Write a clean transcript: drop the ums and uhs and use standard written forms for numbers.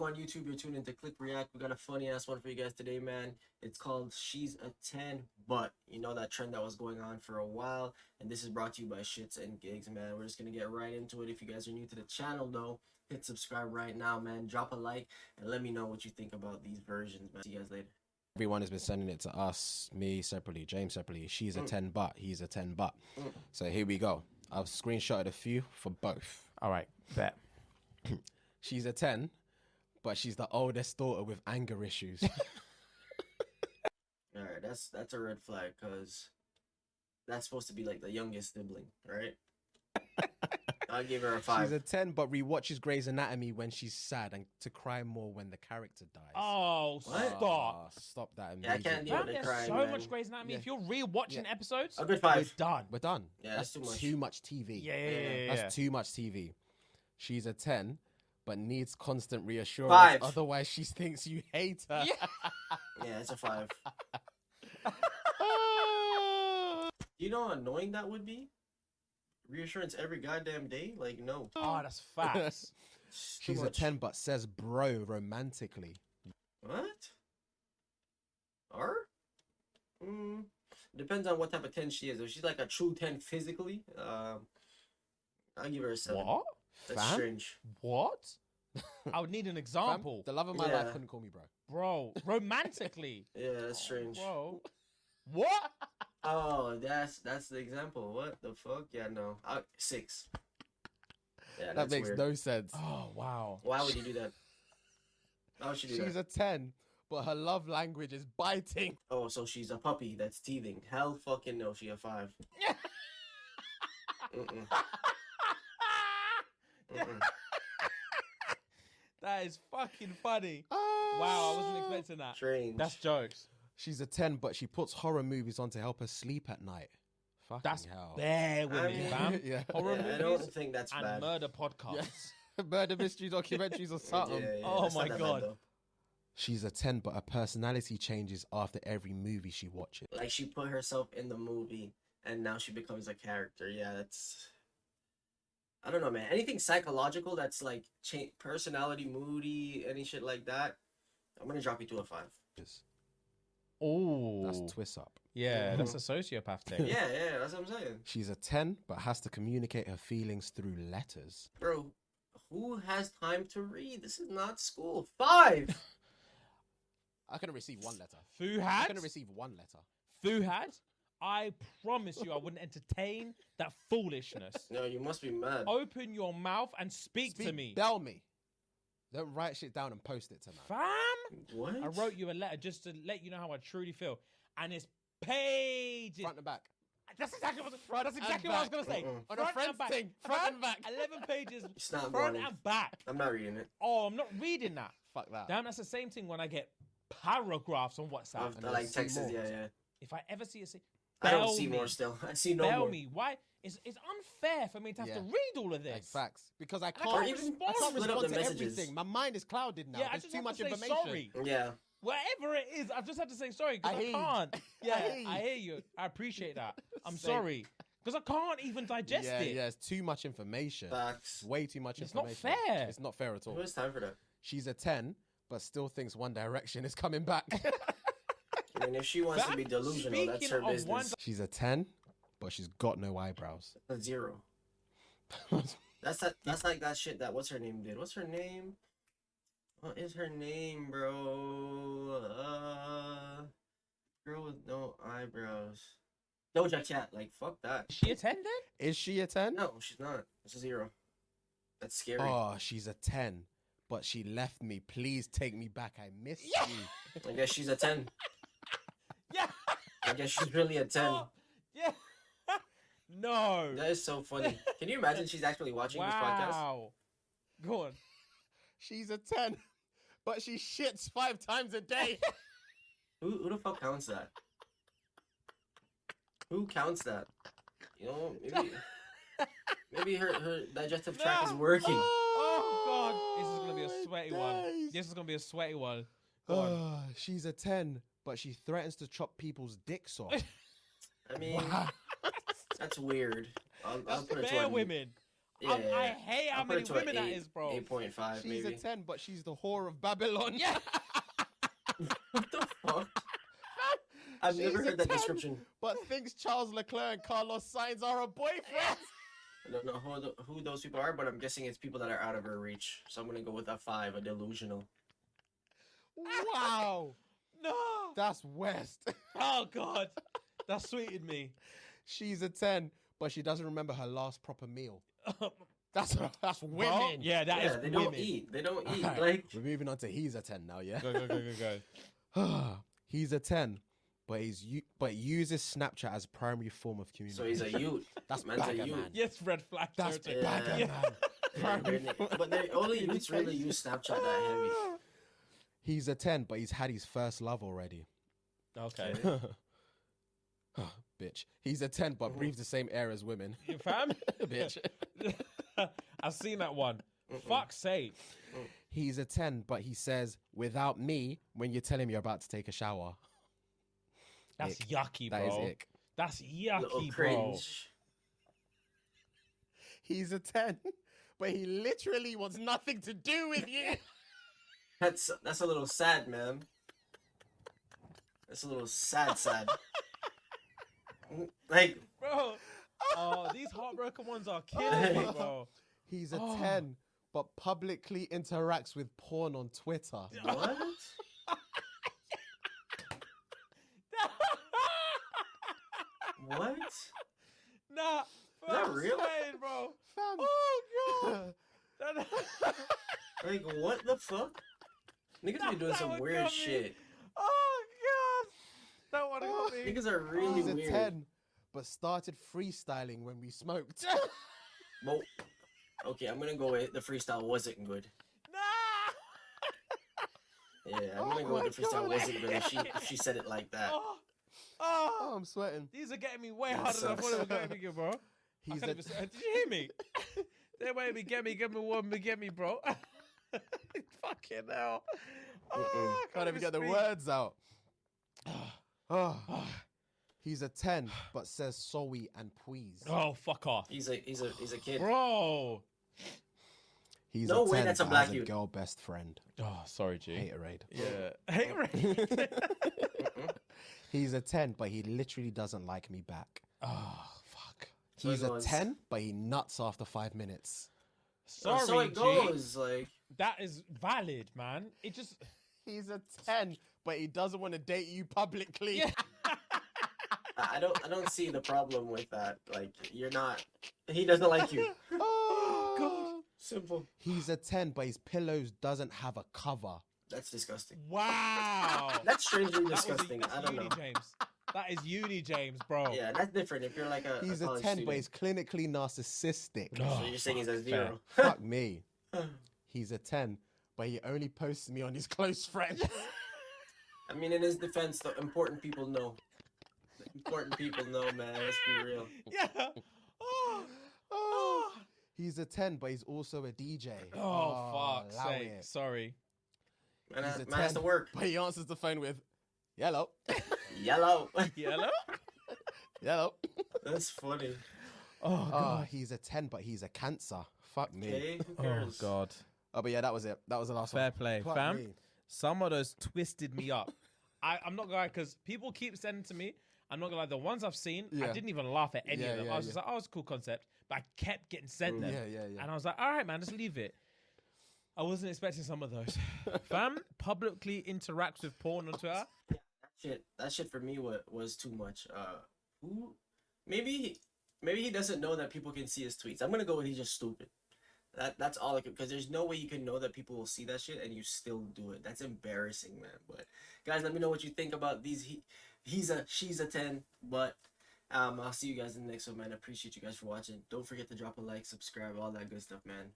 on YouTube, you're tuned into Click React. We got a funny ass one for you guys today, man. It's called She's a 10, but you know that trend that was going on for a while. And this is brought to you by ShxtsnGigs, man. We're just gonna get right into it. If you guys are new to the channel, though, hit subscribe right now, man. Drop a like and let me know what you think about these versions, man. See you guys later. Everyone has been sending it to us, me separately, James separately. She's a 10 but, he's a 10 but. So here we go. I've screenshotted a few for both. All right, bet. She's a 10, but she's the oldest daughter with anger issues. All right, that's a red flag because that's supposed to be like the youngest sibling, right? I'll give her a 5. She's a 10, but rewatches Grey's Anatomy when she's sad and to cry more when the character dies. Oh, What? stop. Stop that Yeah, I immediately. can't deal Fam, with the there's crying, so man. much Grey's Anatomy. Yeah. If you're re-watching episodes, A good we're 5. done. We're done. Yeah, that's too much. Too much TV. Yeah. That's too much TV. She's a 10, but needs constant reassurance. 5. Otherwise, she thinks you hate her. Yeah, it's a 5. You know how annoying that would be? Reassurance every goddamn day? Like, no. Oh, that's facts. It's too She's a much. 10, but says bro romantically. What? R? Depends on what type of 10 she is. If she's like a true 10 physically, I'll give her a 7. What? That's Fam? strange. What? I would need an Fam, example. the love of my Yeah. life couldn't call me bro. Bro, romantically. Yeah, that's strange. Bro. What? Oh, that's the example. What the fuck? Yeah, no. 6. Yeah, That that's makes weird. no sense. Oh, wow. Why would you do that? Why would she do She's that? a 10, but her love language is biting. Oh, so she's a puppy that's teething. Hell fucking no, she a 5. Mm-mm. Mm-mm. That is fucking funny. Ah. Wow, I wasn't expecting that. Strange. That's jokes. She's a 10, but she puts horror movies on to help her sleep at night. Fucking That's hell. bare women, mean- fam. Yeah. Horror Yeah, I movies don't think that's and bad. murder podcasts. Murder mystery documentaries or something. Yeah, Oh that's not my that God. bad, though. She's a 10, but her personality changes after every movie she watches. Like she put herself in the movie and now she becomes a character. Yeah, that's. I don't know, man. Anything psychological that's like personality, moody, any shit like that, I'm gonna drop you to a 5. Oh. That's twist up. Yeah, that's a sociopath thing. Yeah, that's what I'm saying, She's a 10, but has to communicate her feelings through letters. bro. Who has time to read? This is not school. 5. I couldn't receive one letter. I Fuhad? couldn't receive one letter. Fuhad? I promise you I wouldn't entertain that foolishness. No, you must be mad. Open your mouth and speak to me. Bell me. Don't write shit down and post it to me. Fam? What? I wrote you a letter just to let you know how I truly feel. And it's pages. Front and back. That's exactly what, Front that's and exactly what I was going to say. Mm-mm. On a friend and back. thing, front Fam, and back. 11 pages, It's not front morning. and back. I'm not reading it. Oh, I'm not reading that. Fuck that. Damn, that's the same thing when I get paragraphs on WhatsApp. I like see Texas. more. Yeah. If I ever see a scene, I don't bell see me. more still. I see no Bell more. me. Why? It's unfair for me to have to Yeah. read all of this. Like facts. Because I I can't, can't I respond. can't Split up respond the to messages. everything. My mind is clouded now. Yeah, I There's just too have much to say information. sorry. Yeah. Whatever it is, I just have to say sorry because I I, hear you. can't. Yeah, I hear you. I hear you. I appreciate that. I'm Same. sorry because I can't even digest Yeah, it. yeah, it's too much information. Facts. Way too much It's not information. fair. It's not fair at all. Who has time for that? She's a 10, but still thinks One Direction is coming back. I mean, if she wants to be Fam, delusional, that's speaking her of One business. She's a 10, but she's got no eyebrows. A 0. That's like that shit that what's her name did. What's her name? What is her name, bro? Girl with no eyebrows. Doja Cat. Like fuck that. Is she attended? Is she a 10? No, she's not. It's a 0. That's scary. Oh, she's a 10, but she left me. Please take me back. I miss Yeah. you. I guess she's a 10. Yeah. I guess she's really a 10. Oh, yeah. No. That is so funny. Can you imagine she's actually watching this podcast? Wow. Go on. She's a 10, but she shits 5 times a day. Who the fuck counts that? Who counts that? You know, maybe her digestive tract is working. Oh God. This is gonna be a my sweaty one. days. This is gonna be a sweaty one. Go on. Ah, she's a 10, but she threatens to chop people's dicks off. I mean, that's weird. I'll That's put it fair toward you. women. Yeah, I hate how I'll put many it to women that 8, is, bro. 8.5 She's maybe. a 10, but she's the whore of Babylon. Yeah. What the fuck? I've She's never a heard that 10, description. but thinks Charles Leclerc and Carlos Sainz are a boyfriend. I don't know who those people are, but I'm guessing it's people that are out of her reach. So I'm gonna go with a 5, a delusional. Wow. No. That's West. Oh God. That sweetened me. She's a 10, but she doesn't remember her last proper meal. That's women. Bro, yeah, that is Yeah, they women. don't eat. They don't eat. Alright, Like, we're moving on to he's a 10 now, yeah? Go. He's a 10, but but uses Snapchat as primary form of so communication. he's a youth. That's man's a bagger, youth. man. Yes, red flag. That's territory. bagger, Yeah. man. But they only youths really use Snapchat that heavy. He's a 10, but he's had his first love already. Okay. Bitch. He's a 10, but breathes the same air as women. You fam? Bitch. I've seen that one. Fuck's sake. He's a 10, but he says, without me, when you tell him you're about to take a shower. That's Ick. yucky, bro. That is ick. That's Little yucky, bro. cringe. He's a 10, but he literally wants nothing to do with you. That's a little sad, man. That's a little sad. Like, Bro. Oh, these heartbroken ones are killing me, bro. He's a 10, but publicly interacts with porn on Twitter. what? What? Nah. Is that I'm real? sweating, bro. Fam. Oh, God. Like, what the fuck? Niggas be doing That some would weird got me. shit. Oh, God. That one got me. Niggas are really He's a weird. 10, but started freestyling when we smoked. Well, okay, I'm gonna go with the freestyle wasn't good. Nah. Yeah, I'm gonna go with the freestyle wasn't good if she said it like that. Oh. Oh. Oh, I'm sweating. These are getting me way That harder than I thought they were sucks. getting me, bro. He's Did you hear me? They made me get me, get me, bro. Fucking hell. Oh, I Can't even get the speak. words out. He's a 10, but says sorry and please. Oh, fuck off. He's a kid. Bro. He's No a 10, way that's a but black has youth. girl best friend. Oh, sorry, G. Haterade. Yeah. Hey, Ray. He's a 10, but he literally doesn't like me back. Oh, fuck. So He's it a goes- 10, but he nuts after 5 minutes. Sorry, so it G. goes. Like, That is valid, man. It just... He's a 10, but he doesn't want to date you publicly. Yeah. I don't see the problem with that. Like, you're not. He doesn't like you. Oh, God. Simple. He's a 10, but his pillows doesn't have a cover. That's disgusting. Wow. That's strangely That was disgusting. that's I don't uni, know. James. That is uni, James, bro. Yeah, that's different. If you're like a He's a college 10, but student. he's clinically narcissistic. Oh, So you're saying he's a fuck, 0. Fuck me. He's a 10, but he only posts me on his close friends. I mean, in his defense, the important people know. The important people know, man. Let's be real. Yeah. Oh. Oh. He's a 10, but he's also a DJ. Oh, fuck's allow sake. it. Sorry. Man, He's a man has to 10, work. But he answers the phone with, yellow. Yellow. Yellow? Yellow. That's funny. Oh, Oh, he's a 10, but he's a cancer. Fuck me. Okay, who Oh, cares? God. Oh, but yeah, that was it. That was the last Fair one. play. Fuck Fam, me. some of those twisted me up. I'm not gonna lie, because people keep sending to me. I'm not gonna lie, the ones I've seen, I Yeah. didn't even laugh at any Yeah, of them. yeah, I was yeah. just like, oh, it's a cool concept. But I kept getting sent them. Yeah. And I was like, all right, man, just leave it. I wasn't expecting some of those. Fam publicly interacts with porn on Twitter. That shit for me was too much. Who? Maybe he doesn't know that people can see his tweets. I'm gonna go with he's just stupid. That's all I could, because there's no way you can know that people will see that shit and you still do it. That's embarrassing, man. But guys, let me know what you think about these. She's a 10, but I'll see you guys in the next one, man. I appreciate you guys for watching. Don't forget to drop a like, subscribe, all that good stuff, man.